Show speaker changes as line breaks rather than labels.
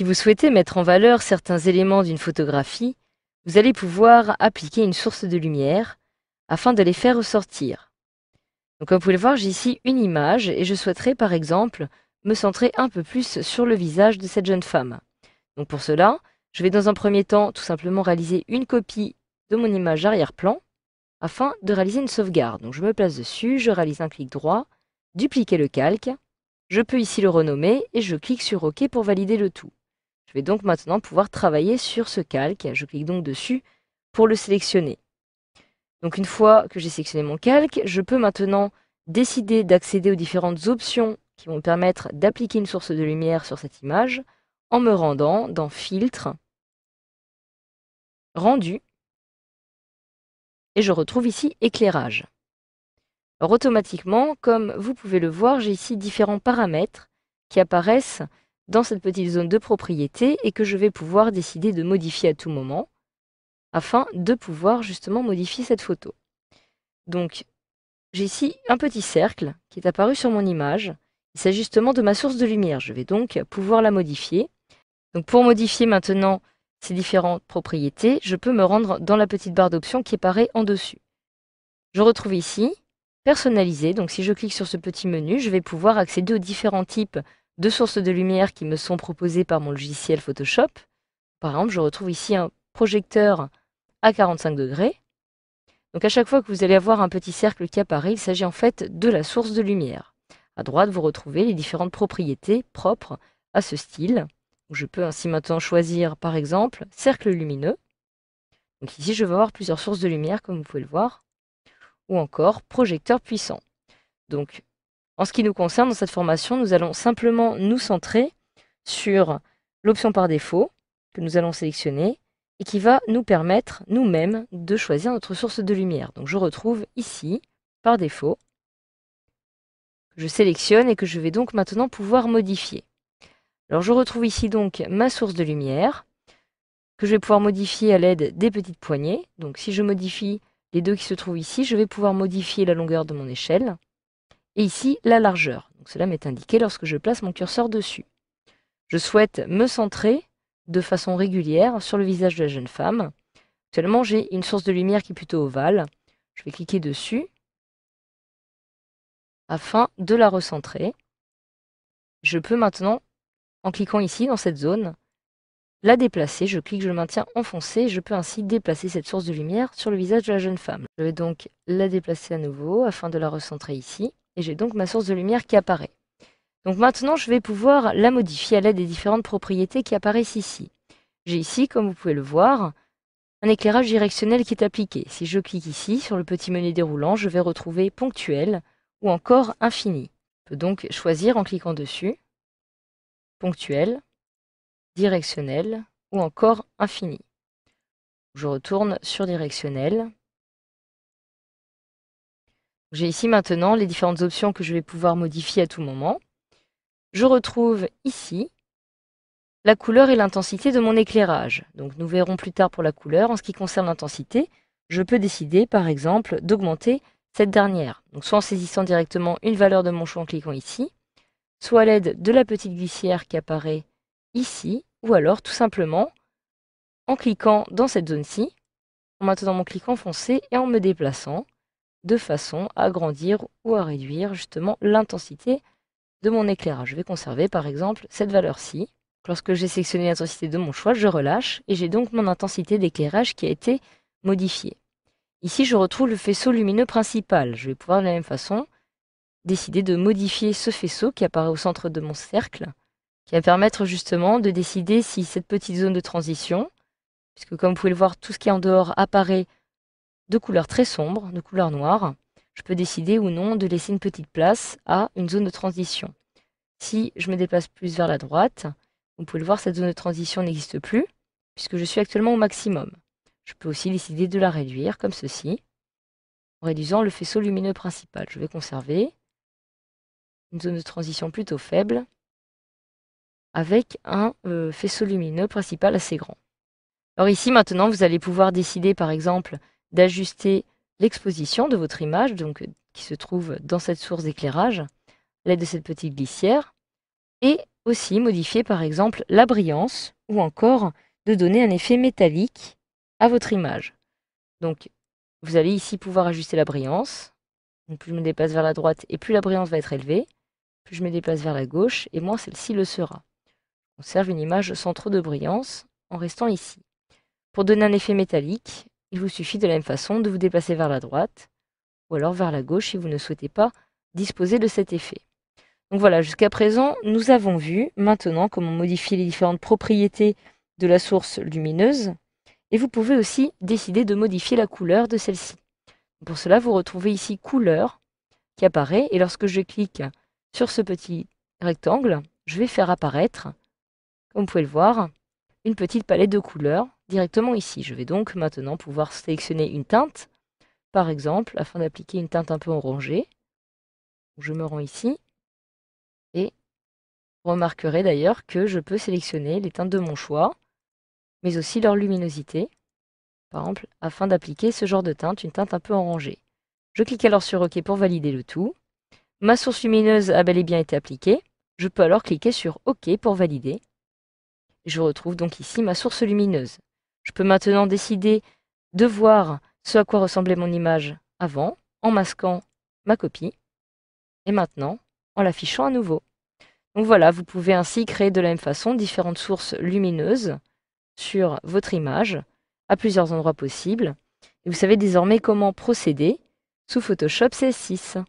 Si vous souhaitez mettre en valeur certains éléments d'une photographie, vous allez pouvoir appliquer une source de lumière afin de les faire ressortir. Donc, comme vous pouvez le voir, j'ai ici une image et je souhaiterais par exemple me centrer un peu plus sur le visage de cette jeune femme. Donc pour cela, je vais dans un premier temps tout simplement réaliser une copie de mon image arrière-plan afin de réaliser une sauvegarde. Donc je me place dessus, je réalise un clic droit, dupliquer le calque, je peux ici le renommer et je clique sur OK pour valider le tout. Je vais donc maintenant pouvoir travailler sur ce calque, je clique donc dessus pour le sélectionner. Donc une fois que j'ai sélectionné mon calque, je peux maintenant décider d'accéder aux différentes options qui vont me permettre d'appliquer une source de lumière sur cette image en me rendant dans Filtre, Rendu, et je retrouve ici Éclairage. Alors automatiquement, comme vous pouvez le voir, j'ai ici différents paramètres qui apparaissent dans cette petite zone de propriété et que je vais pouvoir décider de modifier à tout moment afin de pouvoir justement modifier cette photo. Donc j'ai ici un petit cercle qui est apparu sur mon image. Il s'agit justement de ma source de lumière. Je vais donc pouvoir la modifier. Donc pour modifier maintenant ces différentes propriétés, je peux me rendre dans la petite barre d'options qui apparaît en dessus. Je retrouve ici Personnaliser. Donc si je clique sur ce petit menu, je vais pouvoir accéder aux différents types de sources de lumière qui me sont proposées par mon logiciel Photoshop. Par exemple, je retrouve ici un projecteur à 45 degrés. Donc à chaque fois que vous allez avoir un petit cercle qui apparaît, il s'agit en fait de la source de lumière. À droite, vous retrouvez les différentes propriétés propres à ce style. Je peux ainsi maintenant choisir par exemple cercle lumineux. Donc ici, je vais avoir plusieurs sources de lumière comme vous pouvez le voir. Ou encore projecteur puissant. Donc en ce qui nous concerne, dans cette formation, nous allons simplement nous centrer sur l'option par défaut que nous allons sélectionner et qui va nous permettre nous-mêmes de choisir notre source de lumière. Donc je retrouve ici, par défaut, que je sélectionne et que je vais donc maintenant pouvoir modifier. Alors je retrouve ici donc ma source de lumière que je vais pouvoir modifier à l'aide des petites poignées. Donc si je modifie les deux qui se trouvent ici, je vais pouvoir modifier la longueur de mon échelle et ici la largeur. Donc cela m'est indiqué lorsque je place mon curseur dessus. Je souhaite me centrer de façon régulière sur le visage de la jeune femme. Actuellement, j'ai une source de lumière qui est plutôt ovale. Je vais cliquer dessus afin de la recentrer. Je peux maintenant, en cliquant ici dans cette zone, la déplacer. Je clique, je le maintiens enfoncé. Je peux ainsi déplacer cette source de lumière sur le visage de la jeune femme. Je vais donc la déplacer à nouveau afin de la recentrer ici. Et j'ai donc ma source de lumière qui apparaît. Donc maintenant, je vais pouvoir la modifier à l'aide des différentes propriétés qui apparaissent ici. J'ai ici, comme vous pouvez le voir, un éclairage directionnel qui est appliqué. Si je clique ici sur le petit menu déroulant, je vais retrouver ponctuel ou encore infini. Je peux donc choisir en cliquant dessus ponctuel, directionnel ou encore infini. Je retourne sur directionnel. J'ai ici maintenant les différentes options que je vais pouvoir modifier à tout moment. Je retrouve ici la couleur et l'intensité de mon éclairage. Donc nous verrons plus tard pour la couleur. En ce qui concerne l'intensité, je peux décider par exemple d'augmenter cette dernière. Donc soit en saisissant directement une valeur de mon choix en cliquant ici, soit à l'aide de la petite glissière qui apparaît ici, ou alors tout simplement en cliquant dans cette zone-ci, en maintenant mon clic enfoncé et en me déplaçant de façon à agrandir ou à réduire justement l'intensité de mon éclairage. Je vais conserver par exemple cette valeur-ci. Lorsque j'ai sélectionné l'intensité de mon choix, je relâche et j'ai donc mon intensité d'éclairage qui a été modifiée. Ici, je retrouve le faisceau lumineux principal. Je vais pouvoir de la même façon décider de modifier ce faisceau qui apparaît au centre de mon cercle, qui va permettre justement de décider si cette petite zone de transition, puisque comme vous pouvez le voir, tout ce qui est en dehors apparaît de couleur très sombre, de couleur noire, je peux décider ou non de laisser une petite place à une zone de transition. Si je me déplace plus vers la droite, vous pouvez le voir, cette zone de transition n'existe plus, puisque je suis actuellement au maximum. Je peux aussi décider de la réduire, comme ceci, en réduisant le faisceau lumineux principal. Je vais conserver une zone de transition plutôt faible, avec un faisceau lumineux principal assez grand. Alors ici, maintenant, vous allez pouvoir décider, par exemple, d'ajuster l'exposition de votre image, donc qui se trouve dans cette source d'éclairage, à l'aide de cette petite glissière, et aussi modifier par exemple la brillance ou encore de donner un effet métallique à votre image. Donc vous allez ici pouvoir ajuster la brillance. Donc, plus je me déplace vers la droite et plus la brillance va être élevée. Plus je me déplace vers la gauche et moins celle-ci le sera. On conserve une image sans trop de brillance en restant ici. Pour donner un effet métallique, il vous suffit de la même façon de vous déplacer vers la droite ou alors vers la gauche si vous ne souhaitez pas disposer de cet effet. Donc voilà, jusqu'à présent, nous avons vu maintenant comment modifier les différentes propriétés de la source lumineuse et vous pouvez aussi décider de modifier la couleur de celle-ci. Pour cela, vous retrouvez ici couleur qui apparaît et lorsque je clique sur ce petit rectangle, je vais faire apparaître, comme vous pouvez le voir, une petite palette de couleurs directement ici. Je vais donc maintenant pouvoir sélectionner une teinte, par exemple, afin d'appliquer une teinte un peu orangée. Je me rends ici et vous remarquerez d'ailleurs que je peux sélectionner les teintes de mon choix, mais aussi leur luminosité, par exemple, afin d'appliquer ce genre de teinte, une teinte un peu orangée. Je clique alors sur OK pour valider le tout. Ma source lumineuse a bel et bien été appliquée. Je peux alors cliquer sur OK pour valider. Je retrouve donc ici ma source lumineuse. Je peux maintenant décider de voir ce à quoi ressemblait mon image avant, en masquant ma copie, et maintenant en l'affichant à nouveau. Donc voilà, vous pouvez ainsi créer de la même façon différentes sources lumineuses sur votre image, à plusieurs endroits possibles. Et vous savez désormais comment procéder sous Photoshop CS6.